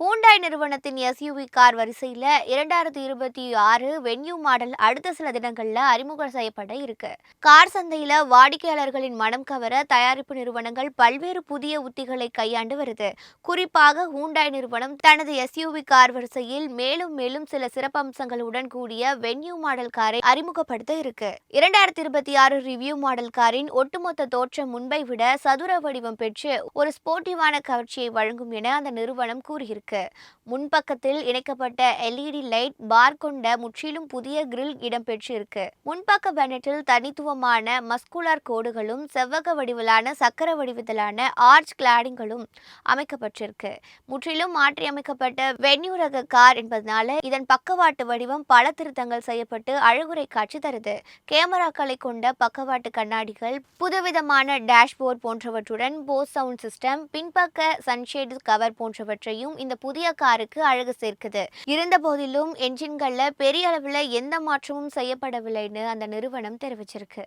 Hyundai நிறுவனத்தின் SUV car வரிசையில் 2026 venue model அடுத்த சில தினங்களில் அறிமுகம் செய்யப்பட இருக்கு. கார் சந்தையில் வாடிக்கையாளர்களின் மனம் கவர தயாரிப்பு நிறுவனங்கள் பல்வேறு புதிய உத்திகளை கையாண்டு வருது. குறிப்பாக ஹூண்டாய் நிறுவனம் தனது எஸ்யூவி கார் வரிசையில் மேலும் மேலும் சில சிறப்பம்சங்களுடன் கூடிய வென்யூ மாடல் காரை அறிமுகப்படுத்த இருக்கு. 2026 ரிவ்யூ மாடல் காரின் ஒட்டுமொத்த தோற்றம் முன்பை விட சதுர வடிவம் பெற்று ஒரு ஸ்போர்ட்டிவான கவர்ச்சியை வழங்கும் என அந்த நிறுவனம் கூறுகிறது. முன்பக்கத்தில் இணைக்கப்பட்ட எல்இடி லைட் பார் கொண்ட முற்றிலும் புதிய கிரில் இடம்பெற்றிருக்கு. முன்பக்க பெனட்டில் தனித்துவமான மஸ்குலர் கோடுகளும் செவ்வக வடிவிலான சக்கர வடிவத்திலான ஆர்ச் கிளாடிங்களும் அமைக்கப்பட்டிருக்கு. முற்றிலும் மாற்றியமைக்கப்பட்ட வென்யூ ரக கார் என்பதனால இதன் பக்கவாட்டு வடிவம் பல திருத்தங்கள் செய்யப்பட்டு அழகுரை காட்சி தருது. கேமராக்களை கொண்ட பக்கவாட்டு கண்ணாடிகள், புதுவிதமான டேஷ்போர்ட் போன்றவற்றுடன் போஸ் சவுண்ட் சிஸ்டம், பின்பக்க சன்ஷேட் கவர் போன்றவற்றையும் இந்த புதிய காருக்கு அழகு சேர்க்குது. இருந்த போதிலும் என்ஜின்கள்ல பெரிய அளவில் எந்த மாற்றமும் செய்யப்படவில்லைன்னு அந்த நிறுவனம் தெரிவிச்சிருக்கு.